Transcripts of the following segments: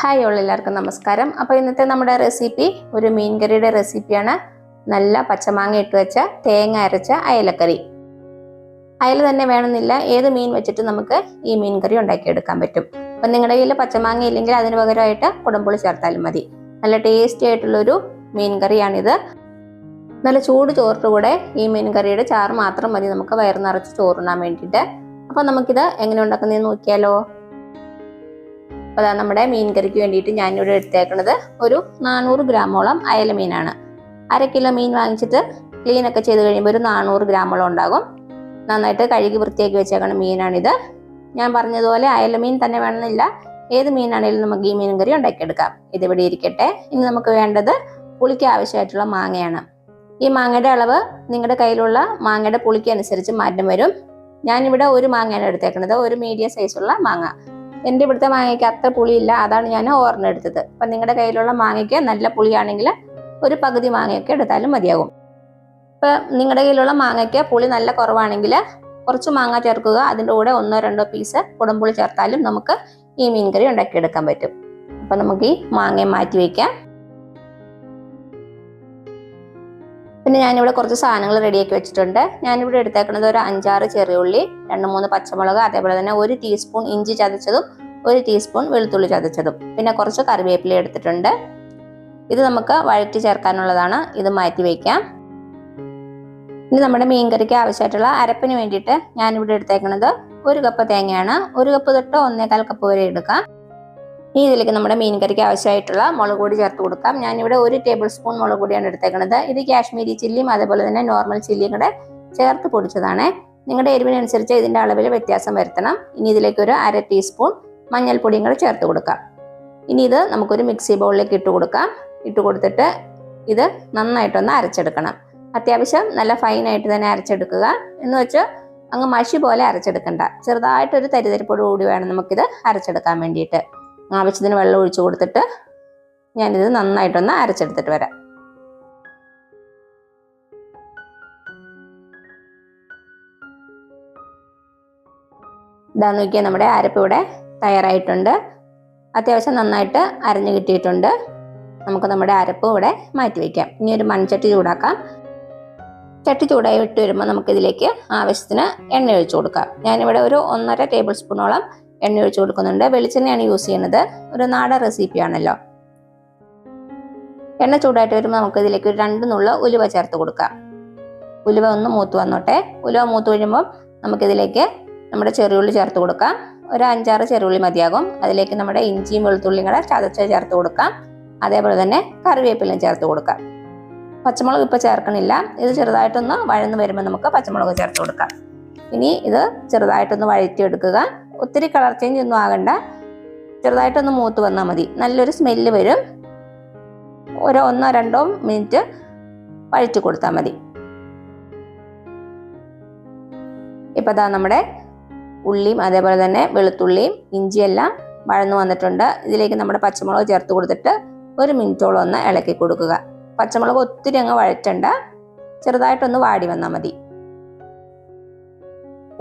Hi എല്ലാവർക്കും നമസ്കാരം. അപ്പോൾ ഇന്നത്തെ നമ്മുടെ റെസിപ്പി ഒരു മീൻ കറിയുടെ റെസിപ്പിയാണ്. നല്ല പച്ചമാങ്ങ ഇട്ട് വെച്ച തേങ്ങ അരച്ച അയലക്കറി. അയല തന്നെ വേണമെന്നില്ല, ഏത് മീൻ വെച്ചിട്ട് നമുക്ക് ഈ മീൻ കറി ഉണ്ടാക്കിയെടുക്കാൻ പറ്റും. അപ്പം നിങ്ങളുടെ കയ്യിൽ പച്ചമാങ്ങ ഇല്ലെങ്കിൽ അതിന് പകരമായിട്ട് കുടംപുളി ചേർത്താലും മതി. നല്ല ടേസ്റ്റി ആയിട്ടുള്ളൊരു മീൻ കറിയാണിത്. നല്ല ചൂട് ചോറിൻ്റെ കൂടെ ഈ മീൻ കറിയുടെ ചാറ് മാത്രം മതി നമുക്ക് വയറ് നിറച്ച് ചോറുണ്ണാൻ വേണ്ടിയിട്ട്. അപ്പോൾ നമുക്കിത് എങ്ങനെ ഉണ്ടാക്കുന്നതെന്ന് നോക്കിയാലോ. അപ്പോൾ അതാ നമ്മുടെ മീൻ കറിക്ക് വേണ്ടിയിട്ട് ഞാനിവിടെ എടുത്തേക്കുന്നത് ഒരു 400 ഗ്രാമോളം അയല മീനാണ്. 1/2 കിലോ മീൻ വാങ്ങിച്ചിട്ട് ക്ലീനൊക്കെ ചെയ്ത് കഴിയുമ്പോൾ ഒരു 400 ഗ്രാമോളം ഉണ്ടാകും. നന്നായിട്ട് കഴുകി വൃത്തിയാക്കി വെച്ചേക്കുന്ന മീനാണിത്. ഞാൻ പറഞ്ഞതുപോലെ അയല മീൻ തന്നെ വേണമെന്നില്ല, ഏത് മീനാണെങ്കിലും നമുക്ക് ഈ മീൻ കറി ഉണ്ടാക്കിയെടുക്കാം. ഇതിവിടെ ഇരിക്കട്ടെ. ഇനി നമുക്ക് വേണ്ടത് പുളിക്ക് ആവശ്യമായിട്ടുള്ള മാങ്ങയാണ്. ഈ മാങ്ങയുടെ അളവ് നിങ്ങളുടെ കയ്യിലുള്ള മാങ്ങയുടെ പുളിക്ക് അനുസരിച്ച് മാറ്റം വരും. ഞാനിവിടെ ഒരു മാങ്ങയാണ് എടുത്തേക്കുന്നത്, ഒരു മീഡിയം സൈസുള്ള മാങ്ങ. എൻ്റെ ഇവിടുത്തെ മാങ്ങയ്ക്ക് അത്ര പുളിയില്ല, അതാണ് ഞാൻ ഓർമ്മ എടുത്തത്. അപ്പം നിങ്ങളുടെ കയ്യിലുള്ള മാങ്ങയ്ക്ക് നല്ല പുളിയാണെങ്കിൽ ഒരു പകുതി മാങ്ങയൊക്കെ എടുത്താലും മതിയാകും. ഇപ്പം നിങ്ങളുടെ കയ്യിലുള്ള മാങ്ങയ്ക്ക് പുളി നല്ല കുറവാണെങ്കിൽ കുറച്ച് മാങ്ങ ചേർക്കുക. അതിൻ്റെ കൂടെ 1-2 പീസ് കുടംപുളി ചേർത്താലും നമുക്ക് ഈ മീൻ കറി ഉണ്ടാക്കിയെടുക്കാൻ പറ്റും. അപ്പം നമുക്ക് ഈ മാങ്ങയെ മാറ്റി വയ്ക്കാം. പിന്നെ ഞാനിവിടെ കുറച്ച് സാധനങ്ങൾ റെഡിയാക്കി വെച്ചിട്ടുണ്ട്. ഞാനിവിടെ എടുത്തേക്കുന്നത് ഒരു 5-6 ചെറിയ ഉള്ളി, 2-3 പച്ചമുളക്, അതേപോലെ തന്നെ 1 ടീസ്പൂൺ ഇഞ്ചി ചതച്ചതും 1 ടീസ്പൂൺ വെളുത്തുള്ളി ചതച്ചതും, പിന്നെ കുറച്ച് കറിവേപ്പില എടുത്തിട്ടുണ്ട്. ഇത് നമുക്ക് വഴറ്റി ചേർക്കാനുള്ളതാണ്. ഇത് മാറ്റി വയ്ക്കാം. ഇനി നമ്മുടെ മീൻ കറിക്ക് ആവശ്യമായിട്ടുള്ള അരപ്പിന് വേണ്ടിയിട്ട് ഞാനിവിടെ എടുത്തേക്കുന്നത് 1 കപ്പ് തേങ്ങയാണ്. 1 കപ്പ് തൊട്ട് 1/4 കപ്പ് വരെ എടുക്കാം. ഇനി ഇതിലേക്ക് നമ്മുടെ മീൻ കറിക്ക് ആവശ്യമായിട്ടുള്ള മുളക് പൊടി ചേർത്ത് കൊടുക്കാം. ഞാനിവിടെ 1 ടേബിൾ സ്പൂൺ മുളക് പൊടിയാണ് എടുത്തേക്കുന്നത്. ഇത് കാശ്മീരി ചില്ലിയും അതേപോലെ തന്നെ നോർമൽ ചില്ലിയും കൂടെ ചേർത്ത് പൊടിച്ചതാണ്. നിങ്ങളുടെ എരിവിനനുസരിച്ച് ഇതിൻ്റെ അളവിൽ വ്യത്യാസം വരുത്തണം. ഇനി ഇതിലേക്ക് ഒരു 1/2 ടീസ്പൂൺ മഞ്ഞൾപ്പൊടിയും കൂടെ ചേർത്ത് കൊടുക്കാം. ഇനി ഇത് നമുക്കൊരു മിക്സി ബൗളിലേക്ക് ഇട്ട് കൊടുക്കാം. ഇട്ട് കൊടുത്തിട്ട് ഇത് നന്നായിട്ടൊന്ന് അരച്ചെടുക്കണം. അത്യാവശ്യം നല്ല ഫൈനായിട്ട് തന്നെ അരച്ചെടുക്കുക. എന്ന് വെച്ച് അങ്ങ് മഷി പോലെ അരച്ചെടുക്കണ്ട, ചെറുതായിട്ടൊരു തരിതരിപ്പോട് കൂടി വേണം നമുക്കിത് അരച്ചെടുക്കാൻ വേണ്ടിയിട്ട്. ആവശ്യത്തിന് വെള്ളം ഒഴിച്ചു കൊടുത്തിട്ട് ഞാനിത് നന്നായിട്ടൊന്ന് അരച്ചെടുത്തിട്ട് വരാം. ഇതാ നോക്കിയാൽ നമ്മുടെ അരപ്പ് ഇവിടെ തയ്യാറായിട്ടുണ്ട്. അത്യാവശ്യം നന്നായിട്ട് അരഞ്ഞു കിട്ടിയിട്ടുണ്ട്. നമുക്ക് നമ്മുടെ അരപ്പ് ഇവിടെ മാറ്റി വയ്ക്കാം. ഇനി ഒരു മൺചട്ടി ചൂടാക്കാം. ചട്ടി ചൂടായി വിട്ട് വരുമ്പോൾ നമുക്കിതിലേക്ക് ആവശ്യത്തിന് എണ്ണ ഒഴിച്ചു കൊടുക്കാം. ഞാനിവിടെ ഒരു 1.5 ടേബിൾ സ്പൂണോളം എണ്ണ ഒഴിച്ചു കൊടുക്കുന്നുണ്ട്. വെളിച്ചെണ്ണയാണ് യൂസ് ചെയ്യുന്നത്, ഒരു നാടൻ റെസിപ്പിയാണല്ലോ. എണ്ണ ചൂടായിട്ട് വരുമ്പോൾ നമുക്ക് ഇതിലേക്ക് ഒരു 2 നുള്ള ഉലുവ ചേർത്ത് കൊടുക്കാം. ഉലുവ ഒന്ന് മൂത്ത് വന്നോട്ടെ. ഉലുവ മൂത്ത് കഴിയുമ്പോൾ നമുക്കിതിലേക്ക് നമ്മുടെ ചെറിയുള്ളി ചേർത്ത് കൊടുക്കാം. ഒരു 5-6 ചെറിയുള്ളി മതിയാകും. അതിലേക്ക് നമ്മുടെ ഇഞ്ചിയും വെളുത്തുള്ളിയും കൂടെ ചതച്ച് ചേർത്ത് കൊടുക്കാം. അതേപോലെ തന്നെ കറിവേപ്പിലയും ചേർത്ത് കൊടുക്കാം. പച്ചമുളക് ഇപ്പോൾ ചേർക്കണില്ല. ഇത് ചെറുതായിട്ടൊന്ന് വഴന്ന് വരുമ്പോൾ നമുക്ക് പച്ചമുളക് ചേർത്ത് കൊടുക്കാം. ഇനി ഇത് ചെറുതായിട്ടൊന്ന് വഴറ്റിയെടുക്കുക. ഒത്തിരി കളർ ചേഞ്ച് ഒന്നും ആകണ്ട, ചെറുതായിട്ടൊന്ന് മൂത്ത് വന്നാൽ മതി. നല്ലൊരു സ്മെല്ല് വരും. ഒരു 1-2 മിനിറ്റ് വഴറ്റി കൊടുത്താൽ മതി. ഇപ്പം ദാ നമ്മുടെ ഉള്ളിയും അതേപോലെ തന്നെ വെളുത്തുള്ളിയും ഇഞ്ചിയെല്ലാം വഴന്നു വന്നിട്ടുണ്ട്. ഇതിലേക്ക് നമ്മുടെ പച്ചമുളക് ചേർത്ത് കൊടുത്തിട്ട് 1 മിനിറ്റോളം ഒന്ന് ഇളക്കി കൊടുക്കുക. പച്ചമുളക് ഒത്തിരി അങ്ങ് വഴറ്റണ്ട, ചെറുതായിട്ടൊന്ന് വാടി വന്നാൽ മതി.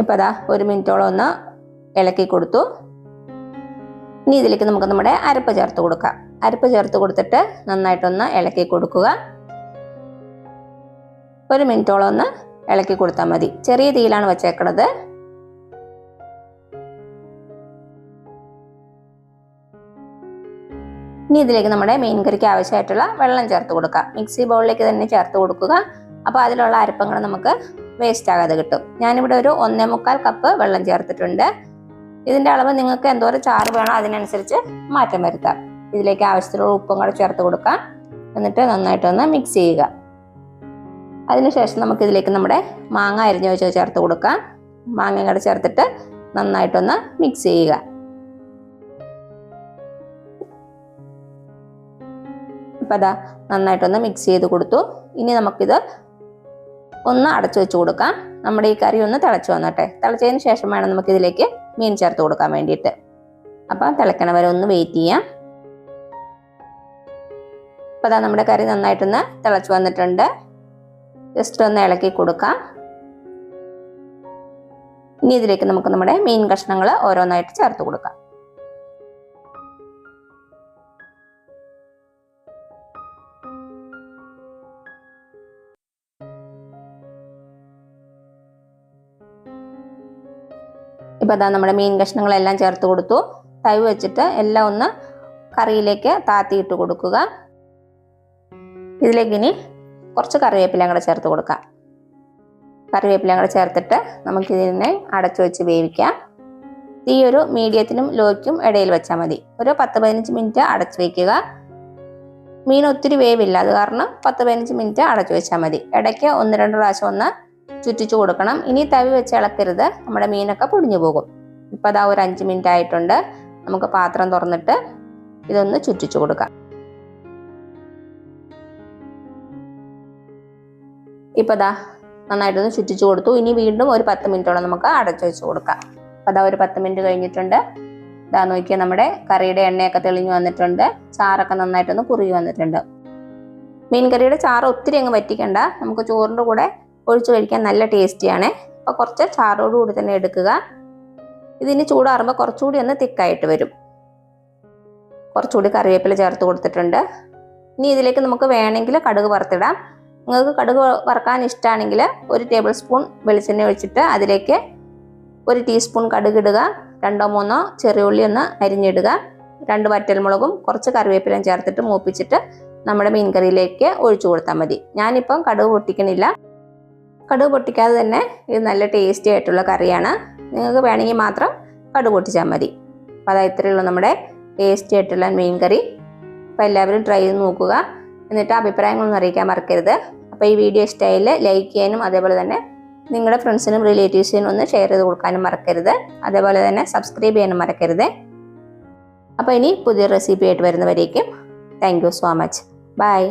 ഇപ്പം ദാ 1 മിനിറ്റോളം ഒന്ന് ഇളക്കി കൊടുത്തു. ഇനി ഇതിലേക്ക് നമുക്ക് നമ്മുടെ അരപ്പ് ചേർത്ത് കൊടുക്കാം. അരപ്പ് ചേർത്ത് കൊടുത്തിട്ട് നന്നായിട്ടൊന്ന് ഇളക്കി കൊടുക്കുക. 1 മിനിറ്റോളം ഒന്ന് ഇളക്കി കൊടുത്താൽ മതി. ചെറിയ തീയിലാണ് വെച്ചേക്കണത്. ഇനി ഇതിലേക്ക് നമ്മുടെ മീൻ കറിക്ക് ആവശ്യമായിട്ടുള്ള വെള്ളം ചേർത്ത് കൊടുക്കാം. മിക്സി ബൗളിലേക്ക് തന്നെ ചേർത്ത് കൊടുക്കുക. അപ്പോൾ അതിലുള്ള അരപ്പങ്ങൾ നമുക്ക് വേസ്റ്റ് ആകാതെ കിട്ടും. ഞാനിവിടെ ഒരു 1.25 കപ്പ് വെള്ളം ചേർത്തിട്ടുണ്ട്. ഇതിൻ്റെ അളവ് നിങ്ങൾക്ക് എന്തോരം ചാറ് വേണോ അതിനനുസരിച്ച് മാറ്റം വരുത്താം. ഇതിലേക്ക് ആവശ്യത്തിലുള്ള ഉപ്പും കൂടെ ചേർത്ത് കൊടുക്കാം. എന്നിട്ട് നന്നായിട്ടൊന്ന് മിക്സ് ചെയ്യുക. അതിനുശേഷം നമുക്കിതിലേക്ക് നമ്മുടെ മാങ്ങ അരിഞ്ഞു വെച്ച് ചേർത്ത് കൊടുക്കാം. മാങ്ങ കൂടെ ചേർത്തിട്ട് നന്നായിട്ടൊന്ന് മിക്സ് ചെയ്യുക. ഇപ്പം അതാ നന്നായിട്ടൊന്ന് മിക്സ് ചെയ്ത് കൊടുത്തു. ഇനി നമുക്കിത് ഒന്ന് അടച്ചു വെച്ച് കൊടുക്കാം. നമ്മുടെ ഈ കറി ഒന്ന് തിളച്ച് വന്നോട്ടെ. തിളച്ചതിന് ശേഷം വേണം നമുക്കിതിലേക്ക് മീൻ ചേർത്ത് കൊടുക്കാൻ വേണ്ടിയിട്ട്. അപ്പം തിളക്കണ വരെ ഒന്ന് വെയിറ്റ് ചെയ്യാം. അപ്പം അതാ നമ്മുടെ കറി നന്നായിട്ടൊന്ന് തിളച്ച് വന്നിട്ടുണ്ട്. ജസ്റ്റ് ഒന്ന് ഇളക്കി കൊടുക്കാം. ഇനി ഇതിലേക്ക് നമുക്ക് നമ്മുടെ മീൻ കഷ്ണങ്ങൾ ഓരോന്നായിട്ട് ചേർത്ത് കൊടുക്കാം. ഇപ്പോൾ അതാ നമ്മുടെ മീൻ കഷ്ണങ്ങളെല്ലാം ചേർത്ത് കൊടുത്തു. തവി വെച്ചിട്ട് എല്ലാം ഒന്ന് കറിയിലേക്ക് താത്തിയിട്ട് കൊടുക്കുക. ഇതിലേക്ക് ഇനി കുറച്ച് കറിവേപ്പിലയും കൂടെ ചേർത്ത് കൊടുക്കാം. കറിവേപ്പിലയും കൂടെ ചേർത്തിട്ട് നമുക്കിതിനെ അടച്ചു വെച്ച് വേവിക്കാം. ഈ ഒരു മീഡിയത്തിനും ലോയ്ക്കും ഇടയിൽ വെച്ചാൽ മതി. ഒരു 10-15 മിനിറ്റ് അടച്ചു വയ്ക്കുക. മീൻ ഒത്തിരി വേവില്ല, അത് കാരണം 10-15 മിനിറ്റ് അടച്ചു വെച്ചാൽ മതി. ഇടയ്ക്ക് 1-2 പ്രാവശ്യം ഒന്ന് ചുറ്റിച്ചു കൊടുക്കണം. ഇനി തവി വെച്ച് ഇളക്കരുത്, നമ്മുടെ മീനൊക്കെ പൊടിഞ്ഞു പോകും. ഇപ്പോൾ അതാ ഒരു 5 മിനിറ്റ് ആയിട്ടുണ്ട്. നമുക്ക് പാത്രം തുറന്നിട്ട് ഇതൊന്ന് ചുറ്റിച്ചു കൊടുക്കാം. ഇപ്പോൾ അതാ നന്നായിട്ടൊന്ന് ചുറ്റിച്ചു കൊടുത്തു. ഇനി വീണ്ടും ഒരു 10 മിനിറ്റോളം നമുക്ക് അടച്ചു വെച്ച് കൊടുക്കാം. അപ്പോൾ അതാ ഒരു 10 മിനിറ്റ് കഴിഞ്ഞിട്ടുണ്ട്. ഇതാ നോക്കിയാൽ നമ്മുടെ കറിയുടെ എണ്ണയൊക്കെ തെളിഞ്ഞു വന്നിട്ടുണ്ട്. ചാറൊക്കെ നന്നായിട്ടൊന്ന് കുറുകി വന്നിട്ടുണ്ട്. മീൻ കറിയുടെ ചാറ് ഒത്തിരി അങ്ങ് വറ്റിക്കണ്ട, നമുക്ക് ചോറിൻ്റെ കൂടെ ഒഴിച്ചു കഴിക്കാൻ നല്ല ടേസ്റ്റിയാണ്. അപ്പോൾ കുറച്ച് ചാറോടുകൂടി തന്നെ എടുക്കുക. ഇതിന് ചൂടാറുമ്പോൾ കുറച്ചുകൂടി ഒന്ന് തിക്കായിട്ട് വരും. കുറച്ചുകൂടി കറിവേപ്പില ചേർത്ത് കൊടുത്തിട്ടുണ്ട്. ഇനി ഇതിലേക്ക് നമുക്ക് വേണമെങ്കിൽ കടുക് വറുത്തിടാം. നിങ്ങൾക്ക് കടുക് വറുക്കാൻ ഇഷ്ടമാണെങ്കിൽ 1 ടേബിൾ സ്പൂൺ വെളിച്ചെണ്ണ ഒഴിച്ചിട്ട് അതിലേക്ക് 1 ടീസ്പൂൺ കടുക് ഇടുക. 2-3 ചെറിയ ഉള്ളി ഒന്ന് അരിഞ്ഞിടുക. 2 വറ്റൽമുളകും കുറച്ച് കറിവേപ്പിലയും ചേർത്തിട്ട് മൂപ്പിച്ചിട്ട് നമ്മുടെ മീൻ കറിയിലേക്ക് ഒഴിച്ചു കൊടുത്താൽ മതി. ഞാനിപ്പം കടുക് പൊട്ടിക്കണില്ല. കടുക് പൊട്ടിക്കാതെ തന്നെ ഇത് നല്ല ടേസ്റ്റി ആയിട്ടുള്ള കറിയാണ്. നിങ്ങൾക്ക് വേണമെങ്കിൽ മാത്രം കടുക് പൊട്ടിച്ചാൽ മതി. അപ്പോൾ അതാ ഇത്രയേ ഉള്ളൂ നമ്മുടെ ടേസ്റ്റി ആയിട്ടുള്ള മീൻ കറി. അപ്പോൾ എല്ലാവരും ട്രൈ ചെയ്ത് നോക്കുക. എന്നിട്ട് അഭിപ്രായങ്ങളൊന്നും അറിയിക്കാൻ മറക്കരുത്. അപ്പോൾ ഈ വീഡിയോ ഇഷ്ടമായാൽ ലൈക്ക് ചെയ്യാനും അതേപോലെ തന്നെ നിങ്ങളുടെ ഫ്രണ്ട്സിനും റിലേറ്റീവ്സിനും ഒന്ന് ഷെയർ ചെയ്ത് കൊടുക്കാനും മറക്കരുത്. അതേപോലെ തന്നെ സബ്സ്ക്രൈബ് ചെയ്യാനും മറക്കരുത്. അപ്പോൾ ഇനി പുതിയ റെസിപ്പി ആയിട്ട് വരുന്നവരേക്കും thank you so much. By.